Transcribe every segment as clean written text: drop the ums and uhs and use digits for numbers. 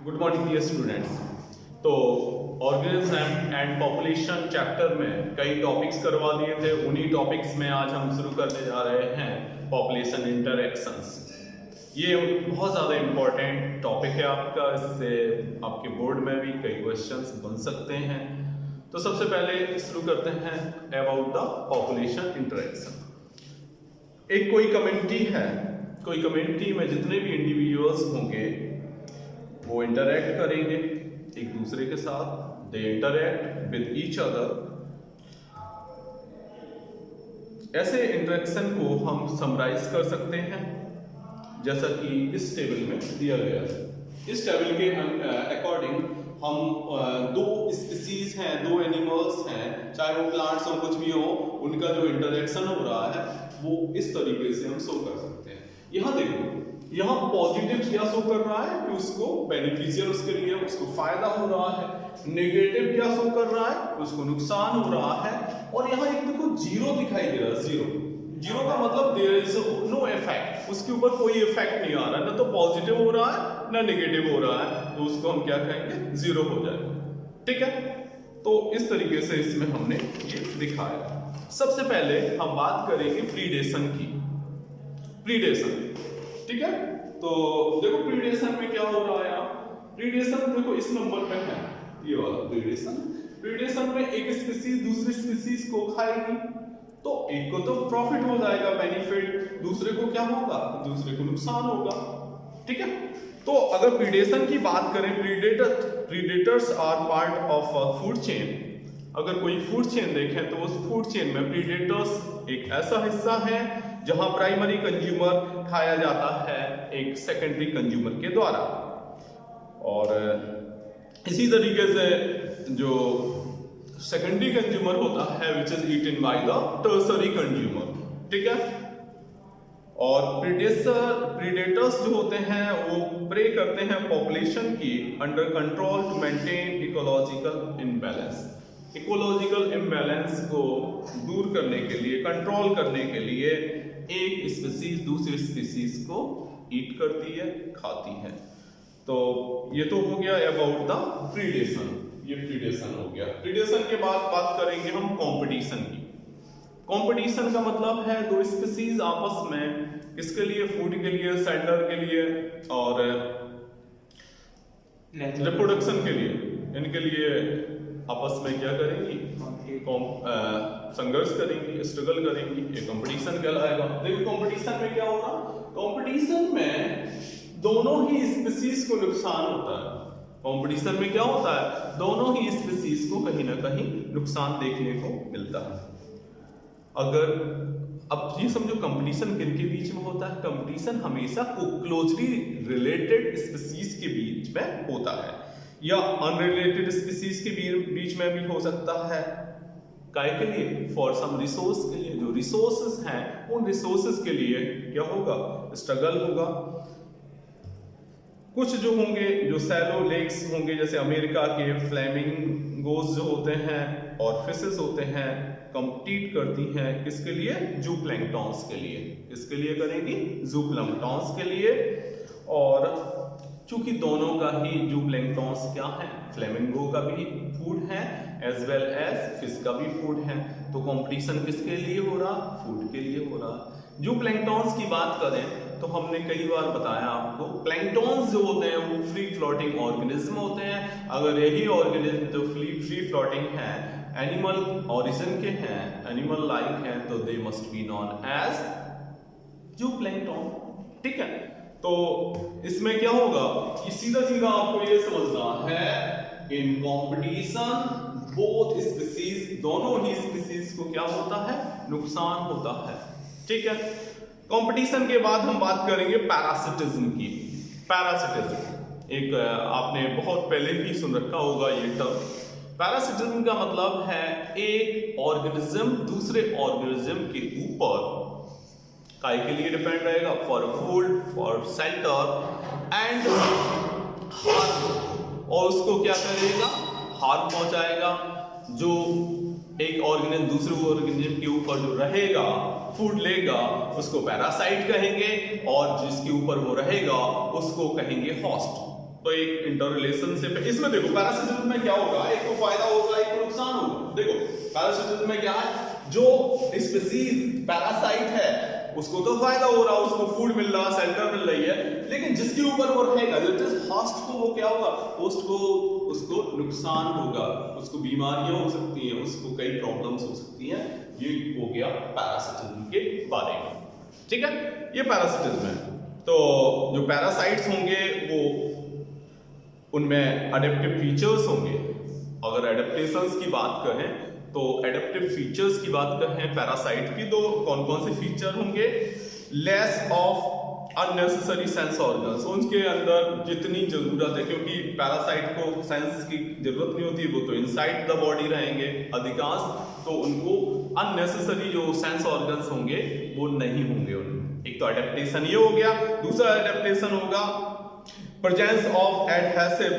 Good morning dear students. तो organism and population chapter में कई टॉपिक्स करवा दिए थे। उन्हीं टॉपिक्स में आज हम शुरू करने जा रहे हैं पॉपुलेशन इंटरैक्शंस। ये बहुत ज़्यादा इम्पोर्टेंट टॉपिक है आपका, इससे आपके बोर्ड में भी कई क्वेश्चंस बन सकते हैं। तो सबसे पहले शुरू करते हैं अबाउट द पॉपुलेशन इंटरैक्शन। एक कोई कम्युनिटी है, कोई कम्युनिटी में जितने भी इंडिविजुअल्स होंगे वो इंटरैक्ट करेंगे एक दूसरे के साथ। दे इंटरैक्ट विद ईच अदर। ऐसे इंटरेक्शन को हम समराइज कर सकते हैं जैसा कि इस टेबल में दिया गया है। इस टेबल के अकॉर्डिंग हम दो स्पीसीज हैं, दो एनिमल्स हैं, चाहे वो प्लांट्स हो कुछ भी हो, उनका जो इंटरेक्शन हो रहा है वो इस तरीके से हम शो कर सकते हैं। यहाँ देखो, यहाँ पॉजिटिव क्या शो कर रहा है कि उसको बेनिफिशियल, उसके लिए उसको फायदा हो रहा है। नेगेटिव क्या शो कर रहा है, उसको नुकसान हो रहा है। और यहाँ एक देखो जीरो दिखाई दे रहा है। जीरो का मतलब देयर इज नो इफेक्ट, उसके ऊपर कोई इफेक्ट नहीं आ रहा है, ना तो पॉजिटिव हो रहा है ना नेगेटिव हो रहा है, तो उसको हम क्या कहेंगे, जीरो हो जाएगा। ठीक है, तो इस तरीके से इसमें हमने ये दिखाया। सबसे पहले हम बात करेंगे प्रीडेशन की। प्रीडेशन, ठीक है। तो देखो प्रीडेशन में क्या हो रहा है। यहाँ प्रीडेशन देखो इस नंबर पे है, ये वाला प्रीडेशन। प्रीडेशन में एक स्पीसीज दूसरी स्पीसीज को खाएगी, तो एक को तो प्रॉफिट हो जाएगा, बेनिफिट, दूसरे को क्या होगा, दूसरे को नुकसान होगा। ठीक है, तो अगर प्रीडेशन की बात करें, predators are part of food chain. अगर कोई फूड चेन देखें तो उस फूड चेन में प्रीडेटर्स एक ऐसा हिस्सा है जहां प्राइमरी कंज्यूमर खाया जाता है एक सेकेंडरी कंज्यूमर के द्वारा। और इसी तरीके से जो सेकेंडरी कंज्यूमर होता है which is eaten by the tertiary consumer. ठीक है, और प्रीडेटर्स जो होते हैं वो प्रे करते हैं पॉपुलेशन की under control to maintain ecological imbalance. Ecological imbalance को दूर करने के लिए, कंट्रोल करने के लिए एक स्पीसीज दूसरी स्पीसीज को ईट करती है, खाती है। तो ये तो हो गया अबाउट द प्रीडेशन, ये प्रीडेशन हो गया। प्रीडेशन के बाद बात करेंगे हम कंपटीशन की। कंपटीशन का मतलब है दो स्पीसीज आपस में किसके लिए, फूड के लिए, सेंटर के लिए और रिप्रोडक्शन के लिए, इनके लिए आपस में क्या करेंगी, संघर्ष करेंगी, स्ट्रगल करेंगी। ये कंपटीशन कहलाएगा। देखो कंपटीशन में क्या होगा, कंपटीशन में दोनों ही स्पीसीज को नुकसान होता है। कंपटीशन में क्या होता है, दोनों ही स्पीसीज को कहीं ना कहीं नुकसान देखने को मिलता है। अगर अब ये समझो कंपटीशन किनके बीच में होता है, कंपटीशन हमेशा क्लोजली रिलेटेड स्पीसीज के बीच में होता है, या अनरिलेटेड स्पीसीज के बीच में भी हो सकता है। काय के लिए, फॉर सम रिसोर्स के लिए। जो रिसोर्सेस हैं उन रिसोर्सेस के लिए क्या होगा, स्ट्रगल होगा। कुछ जो होंगे, जो सैलो लेक्स होंगे, जैसे अमेरिका के फ्लेमिंगोज जो होते हैं और फिशेस होते हैं, कंपीट करती हैं किसके लिए, जूप्लैंक्टॉन्स के लिए। किसके लिए करेंगी, जूप्लैंक्टॉन्स के लिए। और चूंकि दोनों का ही जूप्लैंक्टॉन्स क्या है, फ्लेमिंगो का भी फूड है एज वेल एज फिश का भी फूड है, तो कंपटीशन किसके लिए हो रहा, फूड के लिए हो रहा। जूप्लैंक्टॉन्स की बात करें तो हमने कई बार बताया आपको, प्लैंक्टॉन्स जो होते हैं वो फ्री फ्लोटिंग ऑर्गेनिज्म होते हैं। अगर यही ऑर्गेनिज्म जो फ्री फ्लोटिंग है, एनिमल ओरिजिन के हैं, एनिमल लाइक हैं, तो they must be known as zooplankton. ठीक है, तो इसमें क्या होगा कि सीधा सीधा आपको ये समझना है, इन कंपटीशन बोथ स्पीसीज, दोनों ही स्पीसीज को क्या होता है, नुकसान होता है। ठीक है, कंपटीशन के बाद हम बात करेंगे पैरासिटिज्म की। पैरासिटिज्म एक आपने बहुत पहले भी सुन रखा होगा ये टर्म। पैरासिटिज्म का मतलब है एक ऑर्गेनिज्म दूसरे ऑर्गेनिज्म के ऊपर काय के लिए डिपेंड रहेगा, for food, for shelter and harm, और उसको क्या करेगा, हार्म पहुंचाएगा। जो एक ऑर्गेनिज्म दूसरे ऑर्गेनिज्म के ऊपर जो रहेगा, फूड लेगा, उसको पैरासाइट कहेंगे, और जिसके ऊपर वो रहेगा उसको कहेंगे होस्ट। तो एक इंटर रिलेशनशिप है। इसमें देखो पैरासिटिज्म में क्या होगा, एक तो फायदा होगा, एक तो नुकसान होगा। देखो पैरासिटिज्म में क्या है, जो स्पीसीज पैरासाइट है उसको तो फायदा हो रहा है, उसको फूड मिल रहा है, शेल्टर मिल रही है, लेकिन जिसके ऊपर वो रहेगा, होस्ट को, वो क्या होगा, होस्ट को उसको नुकसान होगा, उसको बीमारियां हो सकती हैं, उसको कई प्रॉब्लम्स हो सकती हैं। ये हो गया पैरासिटिज्म के बारे में, ठीक है, ये पैरासिटिज्म है। तो जो पैरासाइट्स होंगे वो उनमें अडेप्टिव फीचर्स होंगे। अगर एडेप्टेशंस की बात करें तो एडेप्टिव फीचर्स की बात करें पैरासाइट की, तो कौन कौन से फीचर होंगे, less of unnecessary sense organs, उनके अंदर जितनी जरूरत है, क्योंकि पैरासाइट को सेंस की जरूरत नहीं होती, वो तो इनसाइड द बॉडी रहेंगे अधिकांश, तो उनको अननेसेसरी जो सेंस ऑर्गन्स होंगे वो नहीं होंगे उनमें। एक तो एडेप्टेशन ये हो गया। दूसरा एडेप्टेशन होगा प्रेजेंस ऑफ एडहेसिव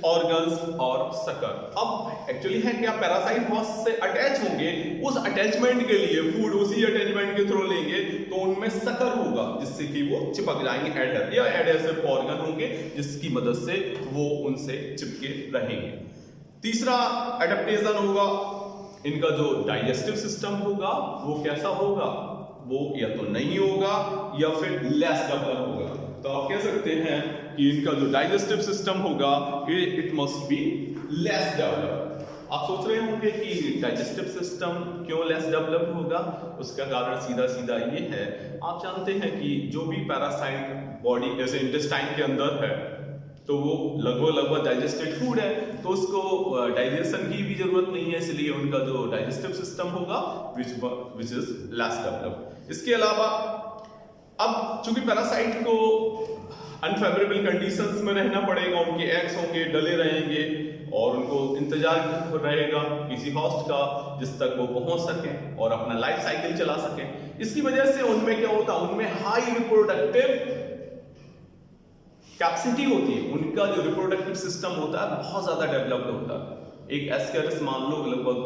ऑर्गन्स और सकर। अब एक्चुअली है क्या, पैरासाइट होस्ट से अटैच होंगे, उस अटैचमेंट के लिए फूड उसी अटैचमेंट के थ्रू लेंगे, तो उनमें सकर होगा जिससे कि वो चिपक जाएंगे, या एडहेसिव ऑर्गन होंगे जिसकी मदद से वो उनसे चिपके रहेंगे। तीसरा एडेप्टेशन होगा इनका जो डाइजेस्टिव सिस्टम होगा वो कैसा होगा, वो या तो नहीं होगा या फिर लेस डेवलप होगा। तो आप कह सकते हैं कि इनका जो डाइजेस्टिव सिस्टम होगा it must be less develop. आप सोच रहे होंगे कि डाइजेस्टिव सिस्टम क्यों लेस डेवलप होगा, उसका कारण सीधा सीधा ये है, आप जानते हैं कि जो भी पैरासाइट बॉडी जैसे इंटेस्टाइन के अंदर है तो वो लगभग डाइजेस्टेड फूड है, तो उसको डाइजेशन की भी जरूरत नहीं है, इसलिए उनका जो डाइजेस्टिव सिस्टम होगा विच इज लेस डेवलप। इसके अलावा अब चूंकि पैरासाइट को अनफेवरेबल कंडीशंस में रहना पड़ेगा, उनके एग्स होंगे डले रहेंगे और उनको इंतजार रहेगा किसी होस्ट का जिस तक वो पहुंच सके और अपना लाइफ साइकिल चला सके। इसकी वजह से उनमें क्या होता है, उनमें हाई रिप्रोडक्टिव कैपेसिटी होती है, उनका जो रिप्रोडक्टिव सिस्टम होता है बहुत ज्यादा डेवलप्ड होता है। एक एस्केरिस मान लो लगभग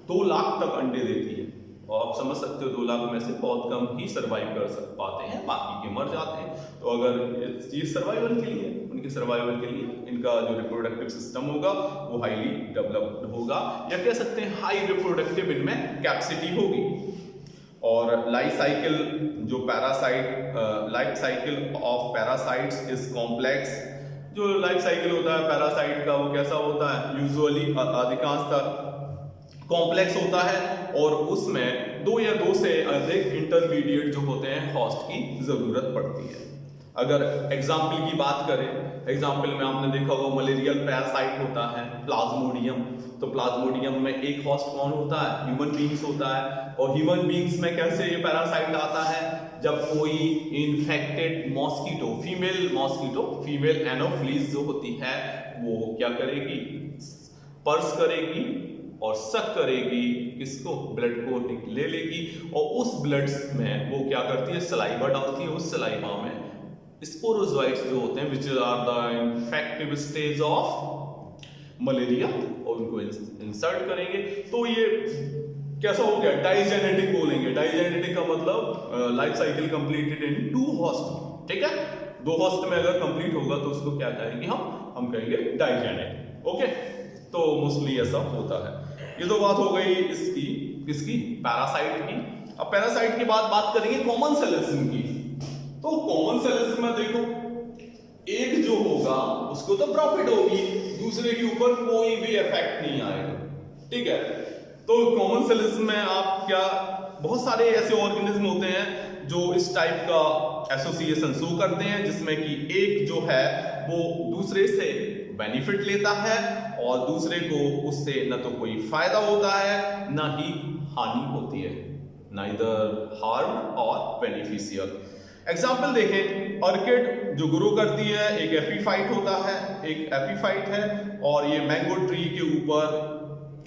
2 लाख तक अंडे देती है, और आप समझ सकते हो 2 लाख में से बहुत कम ही सरवाइव कर पाते हैं, बाकी के मर जाते हैं। तो अगर ये सर्वाइवल के लिए, उनके सर्वाइवल के लिए इनका जो रिप्रोडक्टिव सिस्टम होगा वो हाईली डेवलप्ड होगा, या कह सकते हैं हाई रिप्रोडक्टिव इनमें कैपेसिटी होगी। और लाइफ साइकिल जो parasite life cycle of parasites is complex. जो लाइफ साइकिल होता है पैरासाइट का वो कैसा होता है, यूजुअली अधिकांशतः कॉम्प्लेक्स होता है, और उसमें 2 या 2 से अधिक इंटरमीडिएट जो होते हैं होस्ट की जरूरत पड़ती है। अगर एग्जाम्पल की बात करें, एग्जाम्पल में आपने देखा होगा मलेरियल पैरासाइट होता है प्लाज्मोडियम, तो प्लाज्मोडियम में एक होस्ट कौन होता है, ह्यूमन बींग्स होता है। और ह्यूमन बींग्स में कैसे ये पैरासाइट आता है, जब कोई इन्फेक्टेड मॉस्किटो, फीमेल एनोफ्लीज जो होती है वो क्या करेगी, पर्स करेगी और सक करेगी किसको, ब्लड को ले लेगी, और उस ब्लड में वो क्या करती है, सलाइवा डालती है। उस सलाइवा में स्पोरोजोइट्स जो होते हैं which are the infective stage of malaria, और उनको इंसर्ट करेंगे। तो ये कैसा हो गया, डाइजेनेटिक बोलेंगे। डाइजेनेटिक का मतलब life cycle completed in 2 host, ठीक है। 2 होस्ट में अगर कंप्लीट होगा तो उसको क्या कहेंगे हम कहेंगे डाइजेनेटिक, ओके। तो मोस्टली ऐसा होता है। ये तो बात हो गई इसकी पैरासाइट की। अब पैरासाइट के बाद बात करेंगे कॉमन सेलिज्म की। तो कॉमन सेलिज्म में देखो, एक जो होगा उसको तो प्रॉफिट होगी, दूसरे के ऊपर कोई भी इफेक्ट नहीं आएगा, ठीक है। तो कॉमन सेलिज्म में आप क्या, बहुत सारे ऐसे ऑर्गेनिज्म होते हैं जो इस टाइप का एसोसिएशन शो करते हैं, जिसमें कि एक जो है वो दूसरे से बेनिफिट लेता है और दूसरे को उससे न तो कोई फायदा होता है ना ही हानि होती है, नाइदर हार्म और बेनिफिशियल। एग्जाम्पल देखें, ऑर्किड जो ग्रो करती है एक एपीफाइट होता है, एक एपीफाइट है, और ये मैंगो ट्री के ऊपर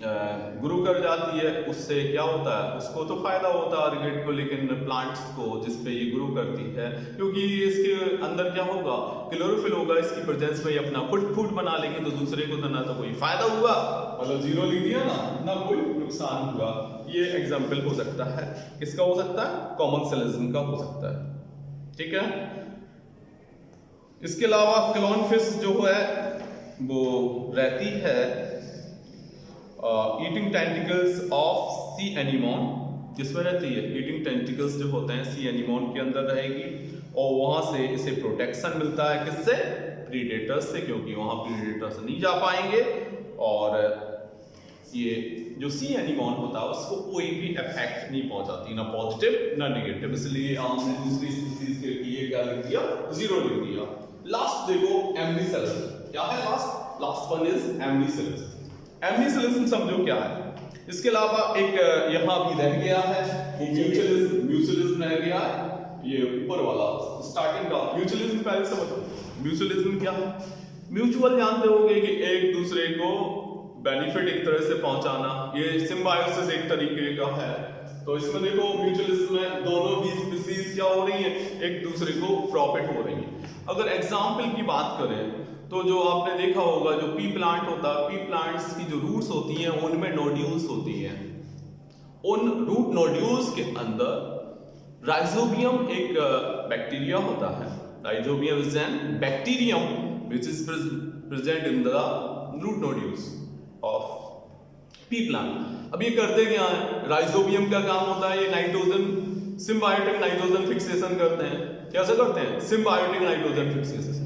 ग्रो कर जाती है। उससे क्या होता है, उसको तो फायदा होता है ऑर्किड को, लेकिन प्लांट्स को जिस पे ये ग्रो करती है, क्योंकि इसके अंदर क्या होगा, क्लोरोफिल होगा, इसकी प्रेजेंस में ये अपना फूड बना लेंगे, तो दूसरे को तो ना तो कोई फायदा हुआ, मतलब जीरो लिख दिया ना कोई नुकसान हुआ। ये एग्जाम्पल हो सकता है, किसका हो सकता है, कॉमन सेलिज्म का हो सकता है, ठीक है। इसके अलावा क्लोन फिश जो है वो रहती है eating tentacles of C anemone, जिसमें रहती है ईटिंग टेंटिकल्स जो होते हैं सी एनिमोन के अंदर रहेगी, और वहां से इसे प्रोटेक्शन मिलता है किससे? प्रीडेटर्स से, क्योंकि वहां प्रीडेटर्स नहीं जा पाएंगे और ये जो सी एनिमोन होता है उसको कोई भी इफेक्ट नहीं पहुंचाती, ना पॉजिटिव ना नेगेटिव, इसलिए हमने दूसरी स्पीसीज के लिए क्या लिख दिया? 0 लिख दिया। लास्ट देखो एम्निसेलिस, क्या है लास्ट वन इज एम्निसेलिस। एम्निसेलिस समझो क्या है। इसके अलावा एक यहां भी रह गया है म्यूचुअलिज्म रह गया है, ये ऊपर वाला स्टार्टिंग का म्यूचुअलिज्म पहले समझो। म्यूचुअलिज्म क्या है? म्यूचुअल जानते होंगे कि एक दूसरे को बेनिफिट एक तरह से पहुंचाना, ये सिम्बायोसिस एक तरीके का है। तो इसमें देखो म्यूचुअलिज्म में दोनों भी स्पीसीज क्या हो रही है? एक दूसरे को प्रॉफिट हो रही है। अगर एग्जाम्पल की बात करें तो जो आपने देखा होगा जो पी प्लांट होता है, पी प्लांट्स की जो रूट्स होती हैं उनमें नोड्यूल्स होती हैं। उन रूट नोड्यूल्स के अंदर राइजोबियम एक बैक्टीरिया होता है। Rhizobium is an bacterium which is present in the root nodules of pea plant. अब ये करते क्या है? राइजोबियम का काम होता है ये नाइट्रोजन सिम्बायोटिक नाइट्रोजन फिक्सेशन करते हैं। कैसे करते हैं? Symbiotic nitrogen fixation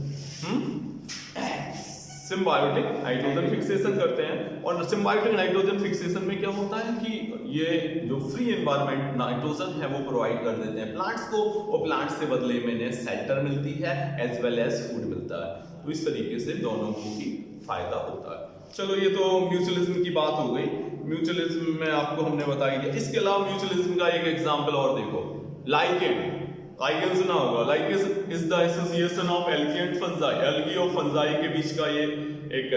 symbiotic nitrogen fixation करते हैं। और सिम्बायोटिक नाइट्रोजन फिक्सेशन में क्या होता है कि ये जो फ्री एनवायरनमेंट नाइट्रोजन है वो प्रोवाइड कर देते हैं प्लांट्स को, और प्लांट्स से बदले में इन्हें शेल्टर मिलती है एज वेल एज फूड मिलता है। तो इस तरीके से दोनों को ही फायदा होता है। चलो ये तो म्यूचुअलिज्म की बात हो गई, म्यूचुअलिज्म में आपको हमने बताई दिया। इसके अलावा म्यूचुअलिज्म का एक एग्जांपल और देखो, लाइकेन। लाइकेन सुना होगा, lichen is the association of algae and fungi. Algae और फंजाई के बीच का ये एक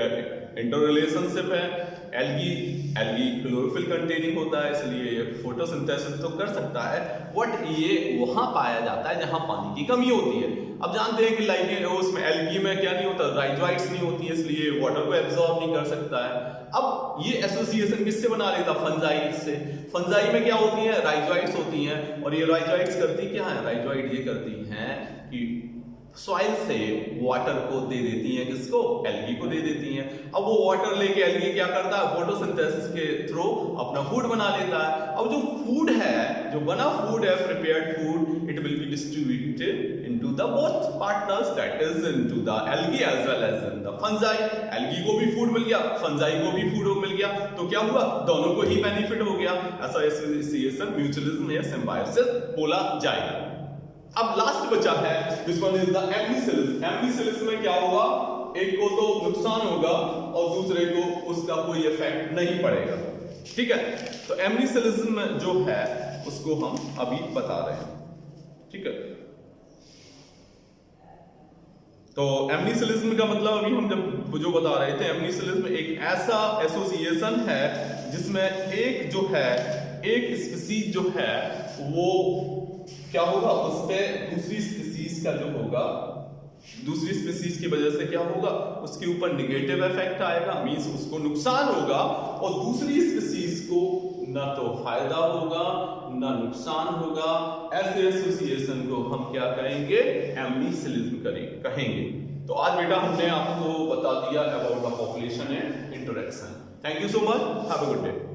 इंटर रिलेशनशिप है। एल्गी क्लोरोफिल कंटेनिंग होता है, इसलिए ये फोटोसिंथेसिस तो कर सकता है, बट ये वहां पाया जाता है जहां पानी की कमी होती है। अब जानते हैं कि लाइकेन उसमें एल्गी में क्या नहीं होता? राइजोइट्स नहीं होती है, इसलिए वाटर को एब्जॉर्ब नहीं कर सकता है। अब ये एसोसिएशन किससे बना लेता? फंजाई से। फंजाई में क्या होती है? राइजोइट्स होती हैं, और ये राइजोइट्स करती क्या है? राइजोइट ये करती हैं कि सॉइल से वाटर को दे देती हैं, किसको? एल्गी को दे देती हैं। अब वो वाटर लेके एल्गी क्या करता है? फोटोसिंथेसिस के थ्रू अपना फूड बना लेता है। अब जो फूड है, जो बना फूड है, prepared food, it will be distributed into the both partners, that is into the algae as well as in the fungi. Algae को भी फूड मिल गया, फंजाई को भी फूड मिल गया, तो क्या हुआ? दोनों को ही बेनिफिट हो गया। ऐसा एसोसिएशन म्यूचुअलिज्म या सिम्बायोसिस बोला जाएगा। अब लास्ट बचा है, दिस वन इज द एम्निसेलिस। एम्निसेलिस में क्या होगा? एक को तो नुकसान होगा और दूसरे को उसका कोई इफेक्ट नहीं पड़ेगा। ठीक है, तो एम्निसेलिज्म जो है उसको हम अभी बता रहे हैं। ठीक है, तो एम्निसेलिज्म का मतलब अभी हम जब जो बता रहे थे, एम्निसेलिज्म एक ऐसा एसोसिएशन है जिसमें एक जो है, एक स्पीसीज जो है वो क्या होगा? उस पे दूसरी स्पीसीज का जो होगा, दूसरी स्पीसीज की वजह से क्या होगा? उसके ऊपर नेगेटिव इफेक्ट आएगा, मींस उसको नुकसान होगा, और दूसरी स्पीसीज को ना तो फायदा होगा ना नुकसान होगा। ऐसे एसोसिएशन को हम क्या कहेंगे? एम्निसेलिज्म कहेंगे। तो आज बेटा हमने आपको बता दिया about the population and interaction. Thank you so much, have a good day.